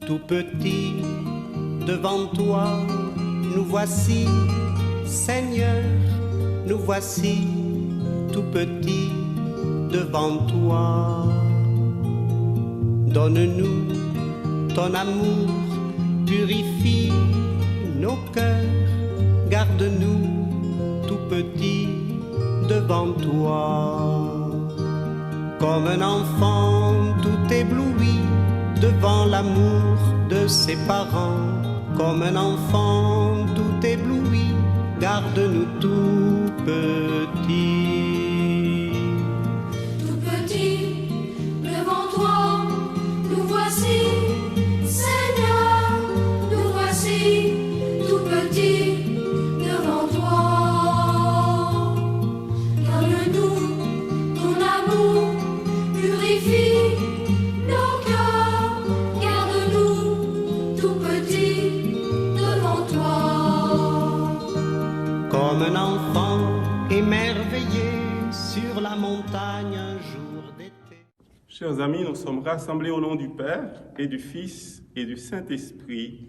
Tout petit, devant toi, nous voici, Seigneur, nous voici, tout petit, devant toi. Donne-nous ton amour, purifie nos cœurs, garde-nous, tout petit, devant toi. Comme un enfant tout ébloui, devant l'amour de ses parents, comme un enfant tout ébloui, garde-nous tout petit. Tout petit, devant toi, nous voici, Seigneur, nous voici, tout petit, devant toi. Donne-nous ton amour, purifie nos cœurs, garde-nous tout petit devant toi. Comme un enfant émerveillé sur la montagne un jour d'été. Chers amis, nous sommes rassemblés au nom du Père et du Fils et du Saint-Esprit.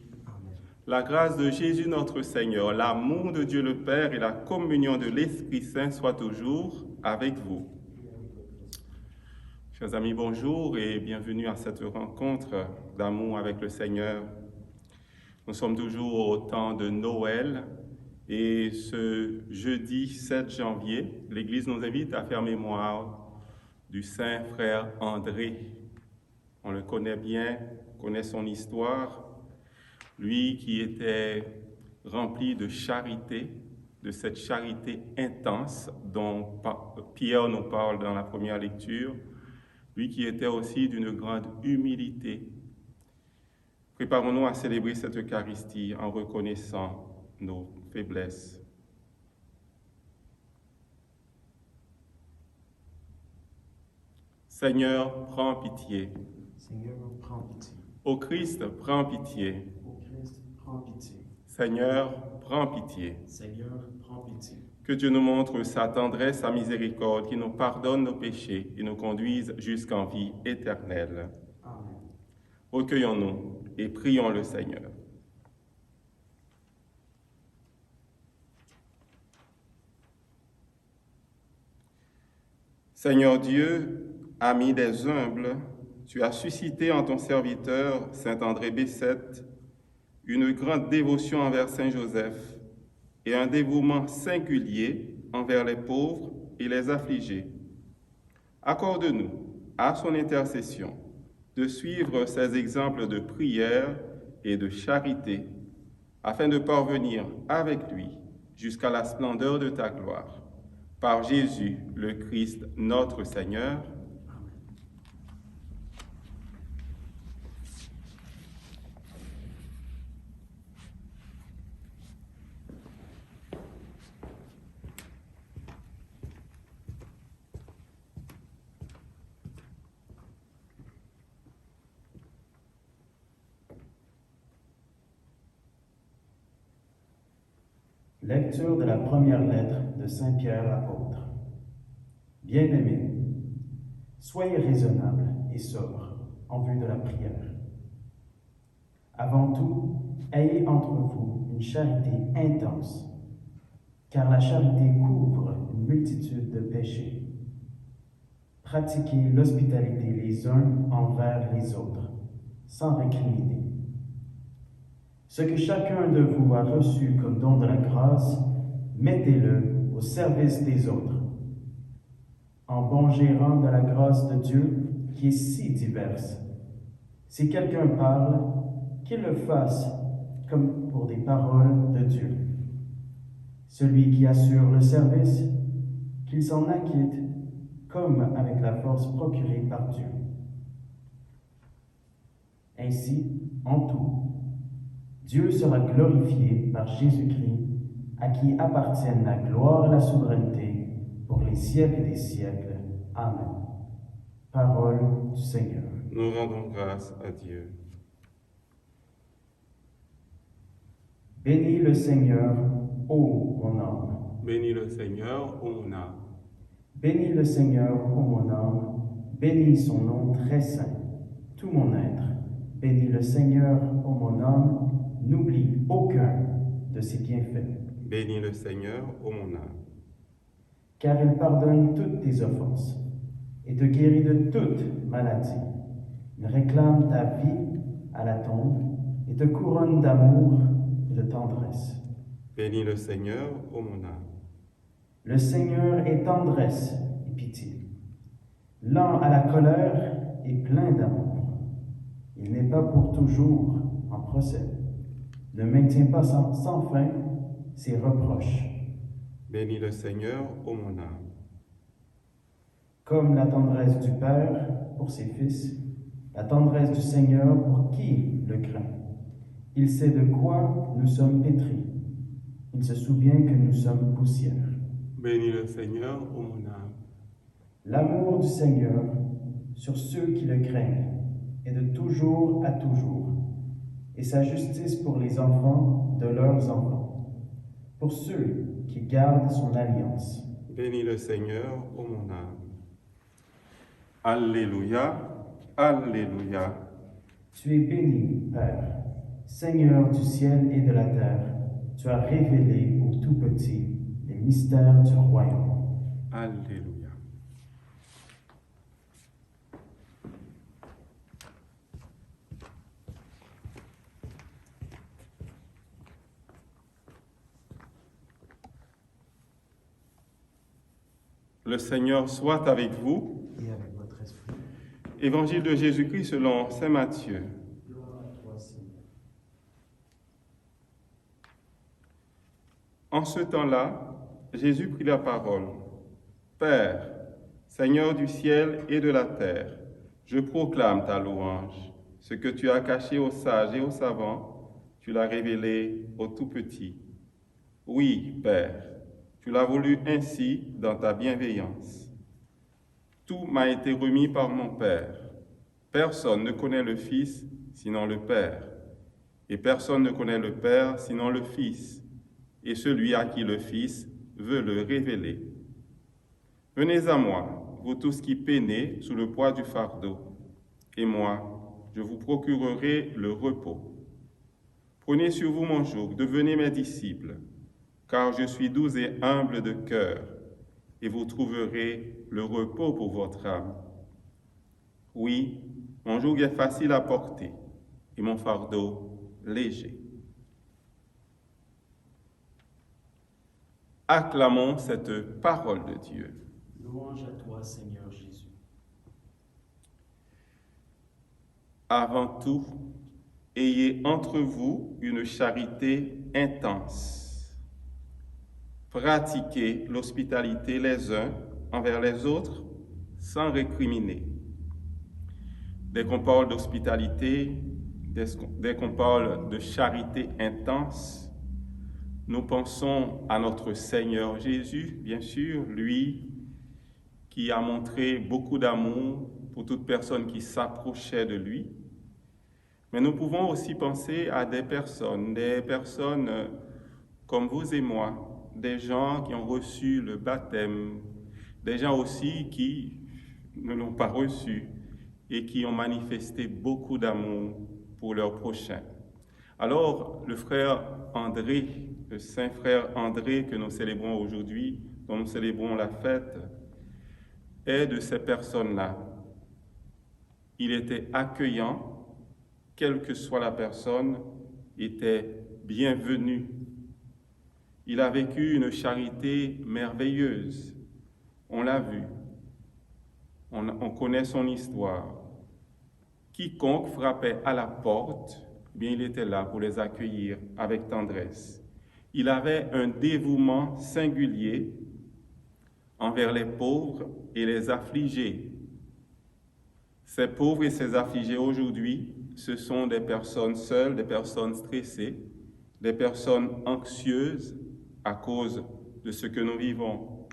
La grâce de Jésus notre Seigneur, l'amour de Dieu le Père et la communion de l'Esprit Saint soient toujours avec vous. Chers amis, bonjour et bienvenue à cette rencontre d'amour avec le Seigneur. Nous sommes toujours au temps de Noël et ce jeudi 7 janvier, l'Église nous invite à faire mémoire du saint frère André. On le connaît bien, connaît son histoire. Lui qui était rempli de charité, de cette charité intense dont Pierre nous parle dans la première lecture. Lui qui était aussi d'une grande humilité. Préparons-nous à célébrer cette Eucharistie en reconnaissant nos faiblesses. Seigneur, prends pitié. Seigneur, prends pitié. Ô Christ, prends pitié. Ô Christ, prends pitié. Seigneur, prends pitié. Seigneur, prends pitié. Que Dieu nous montre sa tendresse, sa miséricorde, qui nous pardonne nos péchés et nous conduise jusqu'en vie éternelle. Amen. Recueillons-nous et prions le Seigneur. Seigneur Dieu, ami des humbles, tu as suscité en ton serviteur, saint André Bessette, une grande dévotion envers saint Joseph et un dévouement singulier envers les pauvres et les affligés. Accorde-nous, à son intercession, de suivre ces exemples de prière et de charité, afin de parvenir avec lui jusqu'à la splendeur de ta gloire. Par Jésus, le Christ, notre Seigneur. Lecture de la première lettre de Saint Pierre l'apôtre. Bien-aimés, soyez raisonnables et sobres en vue de la prière. Avant tout, ayez entre vous une charité intense, car la charité couvre une multitude de péchés. Pratiquez l'hospitalité les uns envers les autres, sans récriminer. Ce que chacun de vous a reçu comme don de la grâce, mettez-le au service des autres, en bon gérant de la grâce de Dieu qui est si diverse. Si quelqu'un parle, qu'il le fasse comme pour des paroles de Dieu. Celui qui assure le service, qu'il s'en acquitte comme avec la force procurée par Dieu. Ainsi, en tout, Dieu sera glorifié par Jésus-Christ, à qui appartiennent la gloire et la souveraineté pour les siècles des siècles. Amen. Parole du Seigneur. Nous rendons grâce à Dieu. Bénis le Seigneur, ô mon âme. Bénis le Seigneur, ô mon âme. Bénis le Seigneur, ô mon âme, bénis son nom très saint. Tout mon être, bénis le Seigneur, ô mon âme, n'oublie aucun de ses bienfaits. Bénis le Seigneur, ô mon âme. Car il pardonne toutes tes offenses et te guérit de toute maladie. Il réclame ta vie à la tombe et te couronne d'amour et de tendresse. Bénis le Seigneur, ô mon âme. Le Seigneur est tendresse et pitié, lent à la colère et plein d'amour. Il n'est pas pour toujours en procès, ne maintient pas sans fin ses reproches. Bénis le Seigneur, ô mon âme. Comme la tendresse du Père pour ses fils, la tendresse du Seigneur pour qui le craint. Il sait de quoi nous sommes pétris. Il se souvient que nous sommes poussière. Bénis le Seigneur, ô mon âme. L'amour du Seigneur sur ceux qui le craignent est de toujours à toujours, et sa justice pour les enfants de leurs enfants, pour ceux qui gardent son alliance. Bénis le Seigneur, ô mon âme. Alléluia, Alléluia. Tu es béni, Père, Seigneur du ciel et de la terre. Tu as révélé aux tout-petits les mystères du royaume. Alléluia. Le Seigneur soit avec vous. Et avec votre esprit. Évangile de Jésus-Christ selon saint Matthieu. Gloire à toi, Seigneur. En ce temps-là, Jésus prit la parole. Père, Seigneur du ciel et de la terre, je proclame ta louange. Ce que tu as caché aux sages et aux savants, tu l'as révélé aux tout-petits. Oui, Père, tu l'as voulu ainsi dans ta bienveillance. Tout m'a été remis par mon Père. Personne ne connaît le Fils sinon le Père, et personne ne connaît le Père sinon le Fils, et celui à qui le Fils veut le révéler. Venez à moi, vous tous qui peinez sous le poids du fardeau, et moi, je vous procurerai le repos. Prenez sur vous mon joug, devenez mes disciples, car je suis doux et humble de cœur, et vous trouverez le repos pour votre âme. Oui, mon joug est facile à porter, et mon fardeau léger. Acclamons cette parole de Dieu. Louange à toi, Seigneur Jésus. Avant tout, ayez entre vous une charité intense. Pratiquez l'hospitalité les uns envers les autres sans récriminer. Dès qu'on parle d'hospitalité, dès qu'on parle de charité intense, nous pensons à notre Seigneur Jésus, bien sûr, lui qui a montré beaucoup d'amour pour toute personne qui s'approchait de lui. Mais nous pouvons aussi penser à des personnes comme vous et moi, des gens qui ont reçu le baptême, des gens aussi qui ne l'ont pas reçu et qui ont manifesté beaucoup d'amour pour leurs prochains. Alors, le frère André, le saint frère André que nous célébrons aujourd'hui, dont nous célébrons la fête, est de ces personnes-là. Il était accueillant, quelle que soit la personne, était bienvenu. Il a vécu une charité merveilleuse. On l'a vu. On connaît son histoire. Quiconque frappait à la porte, bien il était là pour les accueillir avec tendresse. Il avait un dévouement singulier envers les pauvres et les affligés. Ces pauvres et ces affligés aujourd'hui, ce sont des personnes seules, des personnes stressées, des personnes anxieuses à cause de ce que nous vivons.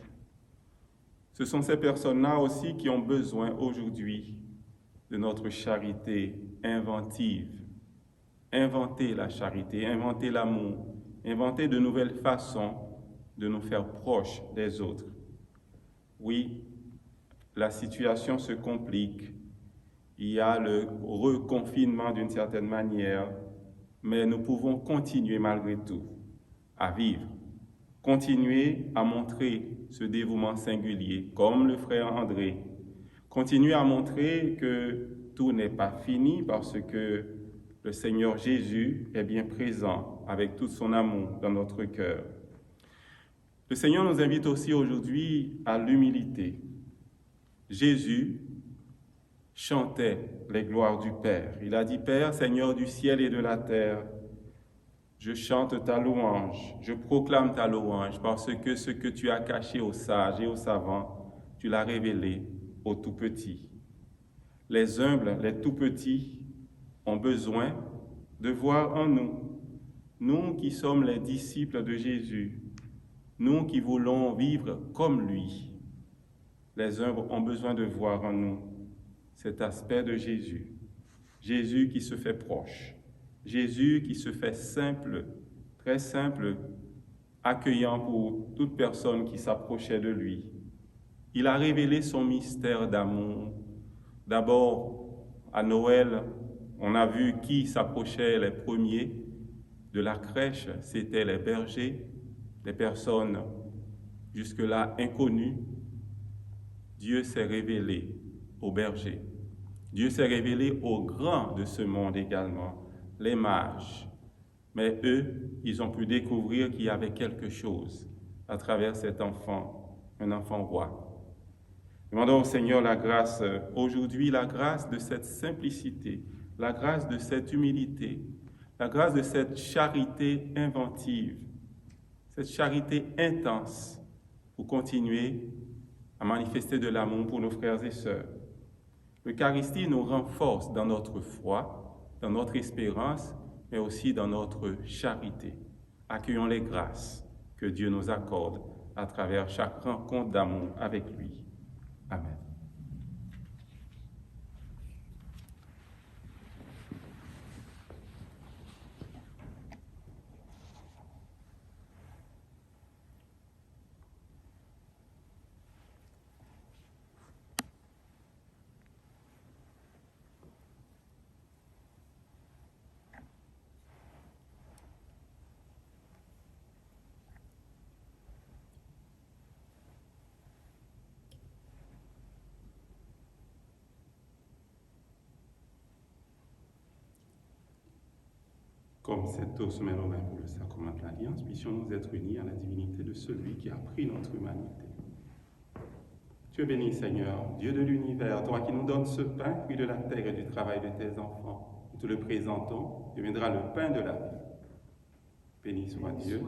Ce sont ces personnes-là aussi qui ont besoin aujourd'hui de notre charité inventive. Inventer la charité, inventer l'amour, inventer de nouvelles façons de nous faire proches des autres. Oui, la situation se complique. Il y a le reconfinement d'une certaine manière, mais nous pouvons continuer malgré tout à vivre, continuer à montrer ce dévouement singulier, comme le frère André, continuer à montrer que tout n'est pas fini parce que le Seigneur Jésus est bien présent avec tout son amour dans notre cœur. Le Seigneur nous invite aussi aujourd'hui à l'humilité. Jésus chantait les gloires du Père. Il a dit, Père, Seigneur du ciel et de la terre, je chante ta louange, je proclame ta louange, parce que ce que tu as caché aux sages et aux savants, tu l'as révélé aux tout-petits. Les humbles, les tout-petits, ont besoin de voir en nous, nous qui sommes les disciples de Jésus, nous qui voulons vivre comme lui. Les humbles ont besoin de voir en nous cet aspect de Jésus. Jésus qui se fait proche. Jésus qui se fait simple, très simple, accueillant pour toute personne qui s'approchait de lui. Il a révélé son mystère d'amour. D'abord, à Noël, on a vu qui s'approchait les premiers de la crèche, c'était les bergers, des personnes jusque-là inconnues. Dieu s'est révélé aux bergers. Dieu s'est révélé aux grands de ce monde également, les mages. Mais eux, ils ont pu découvrir qu'il y avait quelque chose à travers cet enfant, un enfant roi. Demandons au Seigneur la grâce, aujourd'hui, la grâce de cette simplicité, la grâce de cette humilité, la grâce de cette charité inventive, cette charité intense pour continuer à manifester de l'amour pour nos frères et sœurs. L'Eucharistie nous renforce dans notre foi, dans notre espérance, mais aussi dans notre charité. Accueillons les grâces que Dieu nous accorde à travers chaque rencontre d'amour avec lui. Amen. Comme cette eau met nos mains pour le sacrement de l'Alliance, puissions-nous être unis à la divinité de celui qui a pris notre humanité. Tu es béni, Seigneur, Dieu de l'univers, toi qui nous donnes ce pain, fruit de la terre et du travail de tes enfants. Nous te le présentons, deviendra le pain de la vie. Béni soit Dieu,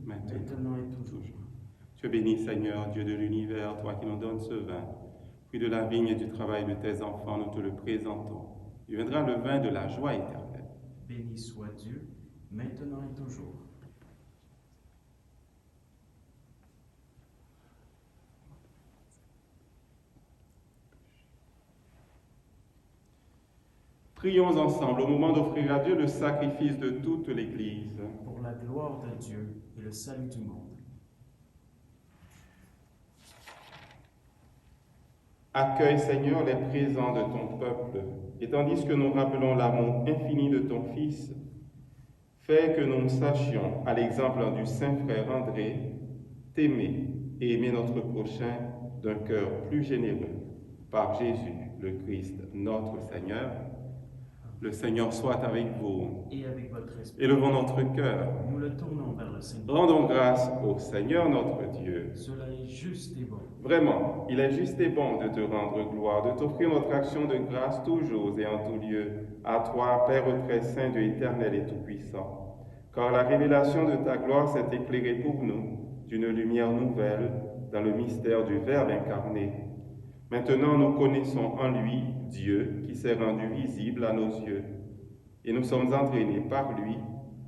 maintenant et toujours. Tu es béni, Seigneur, Dieu de l'univers, toi qui nous donnes ce vin, fruit de la vigne et du travail de tes enfants, nous te le présentons. Deviendra le vin de la joie éternelle. Béni soit Dieu, maintenant et toujours. Prions ensemble au moment d'offrir à Dieu le sacrifice de toute l'Église. Pour la gloire de Dieu et le salut du monde. Accueille, Seigneur, les présents de ton peuple, et tandis que nous rappelons l'amour infini de ton Fils, fais que nous sachions, à l'exemple du saint frère André, t'aimer et aimer notre prochain d'un cœur plus généreux. Par Jésus, le Christ, notre Seigneur. Le Seigneur soit avec vous. Et avec votre esprit. Élevons notre cœur. Nous le tournons vers le Seigneur. Rendons grâce au Seigneur notre Dieu. Cela est juste et bon. Vraiment, il est juste et bon de te rendre gloire, de t'offrir notre action de grâce toujours et en tout lieu, à toi, Père très saint, Dieu éternel et tout-puissant. Car la révélation de ta gloire s'est éclairée pour nous d'une lumière nouvelle dans le mystère du Verbe incarné. Maintenant, nous connaissons en lui Dieu qui s'est rendu visible à nos yeux, et nous sommes entraînés par lui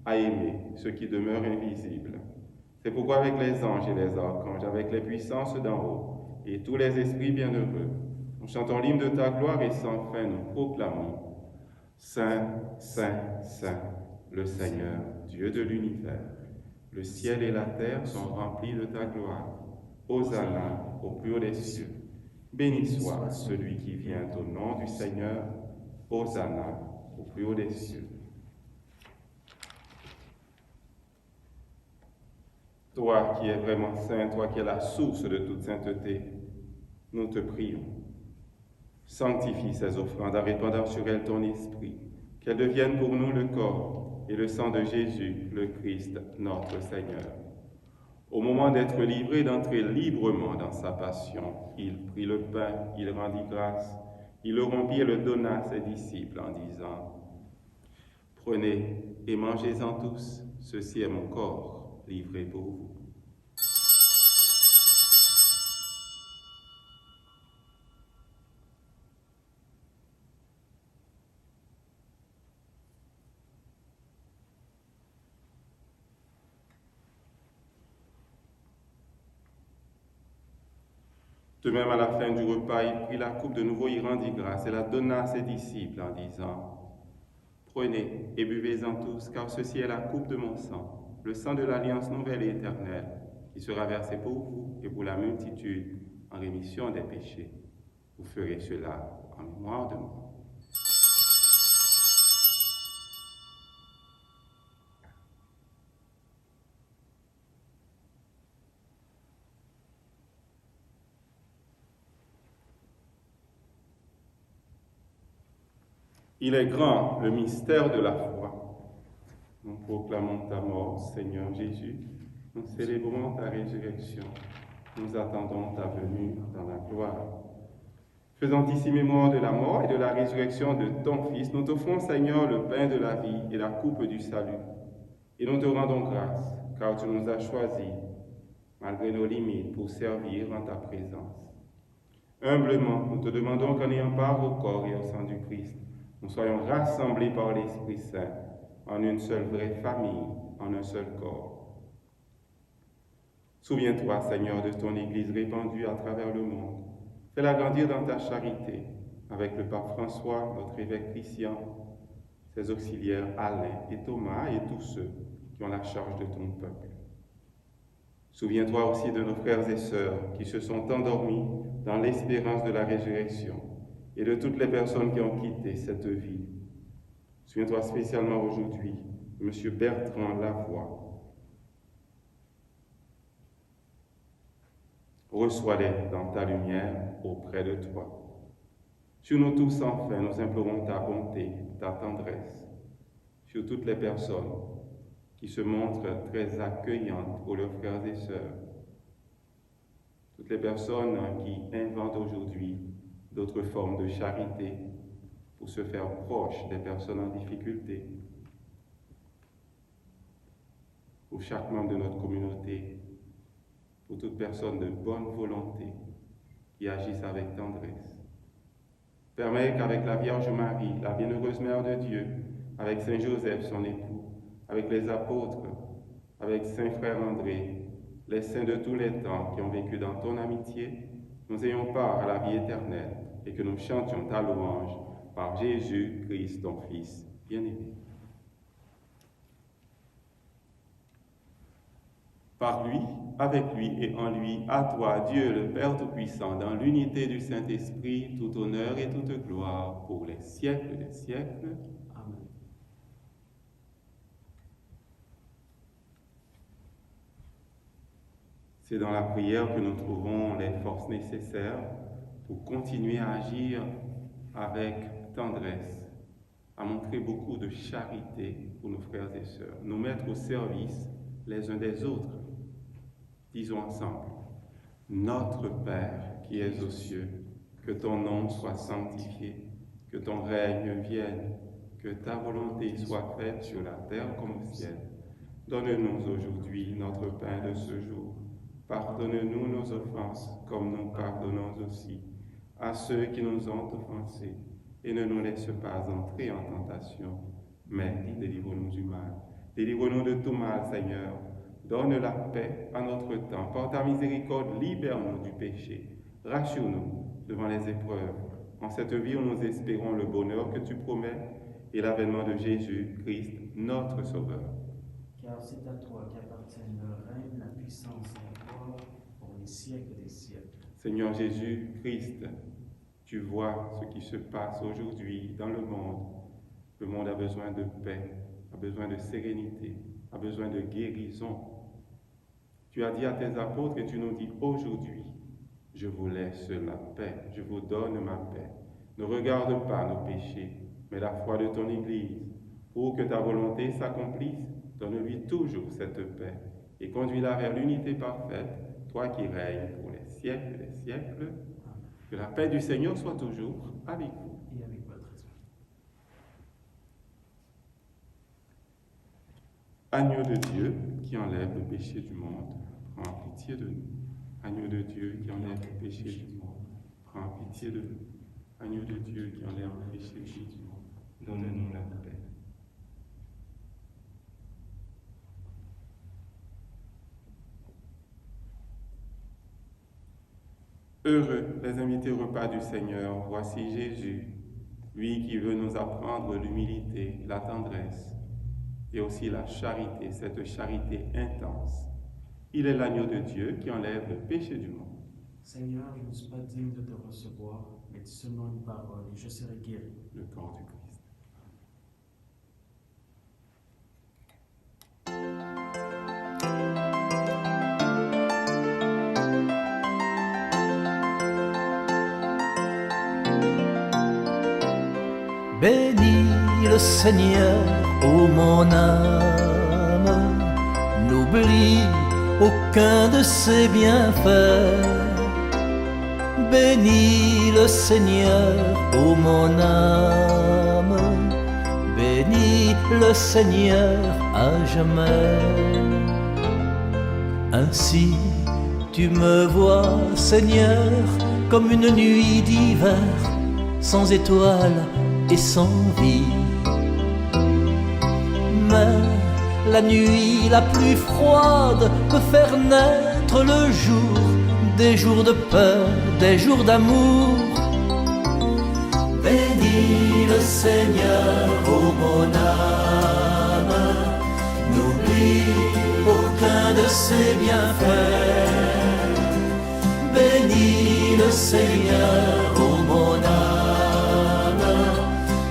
à aimer ce qui demeure invisible. C'est pourquoi avec les anges et les archanges, avec les puissances d'en haut et tous les esprits bienheureux, nous chantons l'hymne de ta gloire et sans fin nous proclamons Saint, Saint, Saint, le Seigneur, Dieu de l'univers. Le ciel et la terre sont remplis de ta gloire. Hosanna au plus haut des cieux. Béni soit celui qui vient au nom du Seigneur. Hosanna au plus haut des cieux. Toi qui es vraiment saint, toi qui es la source de toute sainteté, nous te prions. Sanctifie ces offrandes en répandant sur elles ton esprit, qu'elles deviennent pour nous le corps et le sang de Jésus, le Christ, notre Seigneur. Au moment d'être livré, d'entrer librement dans sa passion, il prit le pain, il rendit grâce, il le rompit et le donna à ses disciples en disant « Prenez et mangez-en tous, ceci est mon corps livré pour vous. » De même, à la fin du repas, il prit la coupe de nouveau, il rendit grâce et la donna à ses disciples en disant « Prenez et buvez-en tous, car ceci est la coupe de mon sang, le sang de l'alliance nouvelle et éternelle, qui sera versé pour vous et pour la multitude en rémission des péchés. Vous ferez cela en mémoire de moi. » Il est grand le mystère de la foi. Nous proclamons ta mort, Seigneur Jésus. Nous célébrons ta résurrection. Nous attendons ta venue dans la gloire. Faisant ici mémoire de la mort et de la résurrection de ton Fils, nous t'offrons, Seigneur, le pain de la vie et la coupe du salut. Et nous te rendons grâce, car tu nous as choisis, malgré nos limites, pour servir en ta présence. Humblement, nous te demandons qu'en ayant part au corps et au sang du Christ, nous soyons rassemblés par l'Esprit Saint en une seule vraie famille, en un seul corps. Souviens-toi, Seigneur, de ton Église répandue à travers le monde. Fais-la grandir dans ta charité, avec le pape François, notre évêque Christian, ses auxiliaires Alain et Thomas et tous ceux qui ont la charge de ton peuple. Souviens-toi aussi de nos frères et sœurs qui se sont endormis dans l'espérance de la résurrection et de toutes les personnes qui ont quitté cette vie. Souviens-toi spécialement aujourd'hui de M. Bertrand Lavoie. Reçois-les dans ta lumière auprès de toi. Sur nous tous, enfin, nous implorons ta bonté, ta tendresse, sur toutes les personnes qui se montrent très accueillantes pour leurs frères et sœurs, toutes les personnes qui inventent aujourd'hui d'autres formes de charité pour se faire proche des personnes en difficulté, pour chaque membre de notre communauté, pour toute personne de bonne volonté qui agisse avec tendresse. Permets qu'avec la Vierge Marie, la bienheureuse Mère de Dieu, avec Saint Joseph, son époux, avec les apôtres, avec Saint Frère André, les saints de tous les temps qui ont vécu dans ton amitié, nous ayons part à la vie éternelle et que nous chantions ta louange par Jésus-Christ, ton Fils bien-aimé. Par lui, avec lui et en lui, à toi, Dieu le Père Tout-Puissant, dans l'unité du Saint-Esprit, tout honneur et toute gloire pour les siècles des siècles. Amen. C'est dans la prière que nous trouvons les forces nécessaires pour continuer à agir avec tendresse, à montrer beaucoup de charité pour nos frères et sœurs, nous mettre au service les uns des autres. Disons ensemble, notre Père qui es aux cieux, que ton nom soit sanctifié, que ton règne vienne, que ta volonté soit faite sur la terre comme au ciel. Donne-nous aujourd'hui notre pain de ce jour. Pardonne-nous nos offenses, comme nous pardonnons aussi à ceux qui nous ont offensés. Et ne nous laisse pas entrer en tentation, mais délivre-nous du mal. Délivre-nous de tout mal, Seigneur. Donne la paix à notre temps. Par ta miséricorde, libère-nous du péché. Rassure-nous devant les épreuves. En cette vie où nous espérons le bonheur que tu promets et l'avènement de Jésus-Christ, notre Sauveur. Car c'est à toi qu'appartiennent le règne, la puissance et la gloire pour les siècles des siècles. Seigneur Jésus-Christ, tu vois ce qui se passe aujourd'hui dans le monde. Le monde a besoin de paix, a besoin de sérénité, a besoin de guérison. Tu as dit à tes apôtres et tu nous dis aujourd'hui, je vous laisse la paix, je vous donne ma paix. Ne regarde pas nos péchés, mais la foi de ton Église. Pour que ta volonté s'accomplisse, donne-lui toujours cette paix et conduis-la vers l'unité parfaite, toi qui règnes pour les siècles des siècles. Que la paix du Seigneur soit toujours avec vous. Et avec votre esprit. Agneau de Dieu qui enlève le péché du monde, prends pitié de nous. Agneau de Dieu qui enlève le péché du monde, prends pitié de nous. Agneau de Dieu qui enlève le péché du monde, donne-nous la paix. Heureux les invités au repas du Seigneur, voici Jésus, lui qui veut nous apprendre l'humilité, la tendresse et aussi la charité, cette charité intense. Il est l'agneau de Dieu qui enlève le péché du monde. Seigneur, je ne suis pas digne de te recevoir, mais dis seulement une parole et je serai guéri. Le corps du Christ. Bénis le Seigneur, ô mon âme, n'oublie aucun de ses bienfaits. Bénis le Seigneur, ô mon âme, bénis le Seigneur à jamais. Ainsi tu me vois, Seigneur, comme une nuit d'hiver, sans étoiles et sans vie. Mais la nuit la plus froide peut faire naître le jour, des jours de peur, des jours d'amour. Bénis le Seigneur, ô mon âme, n'oublie aucun de ses bienfaits. Bénis le Seigneur, ô mon âme,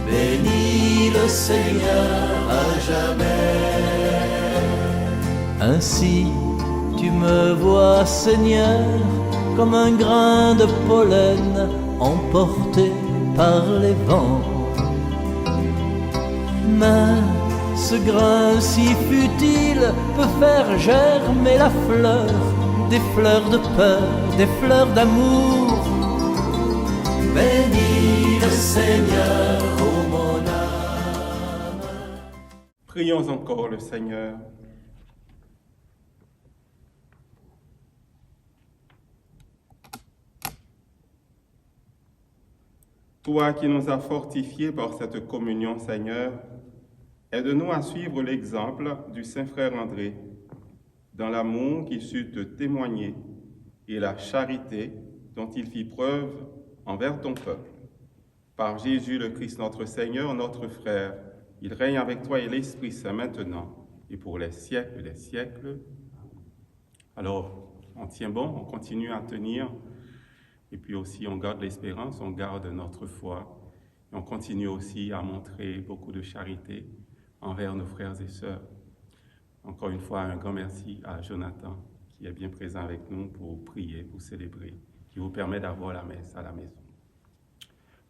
bénis le Seigneur à jamais. Ainsi tu me vois, Seigneur, comme un grain de pollen emporté par les vents. Mais ce grain si futile peut faire germer la fleur, des fleurs de peur, des fleurs d'amour. Bénis le Seigneur, ô mon âme. Prions encore le Seigneur. Toi qui nous as fortifiés par cette communion, Seigneur, aide-nous à suivre l'exemple du Saint Frère André, dans l'amour qu'il sut te témoigner et la charité dont il fit preuve envers ton peuple. Par Jésus le Christ notre Seigneur, notre frère, il règne avec toi et l'Esprit Saint maintenant et pour les siècles des siècles. Alors, on tient bon, on continue à tenir. Et puis aussi, on garde l'espérance, on garde notre foi. Et on continue aussi à montrer beaucoup de charité envers nos frères et sœurs. Encore une fois, un grand merci à Jonathan, qui est bien présent avec nous pour prier, pour célébrer, qui vous permet d'avoir la messe à la maison.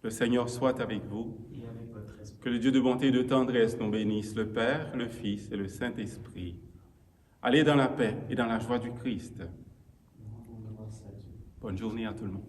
Le Seigneur soit avec vous. Et avec votre esprit. Que le Dieu de bonté et de tendresse nous bénisse, le Père, le Fils et le Saint-Esprit. Allez dans la paix et dans la joie du Christ. Nous rendons grâce à Dieu. Bonne journée à tout le monde.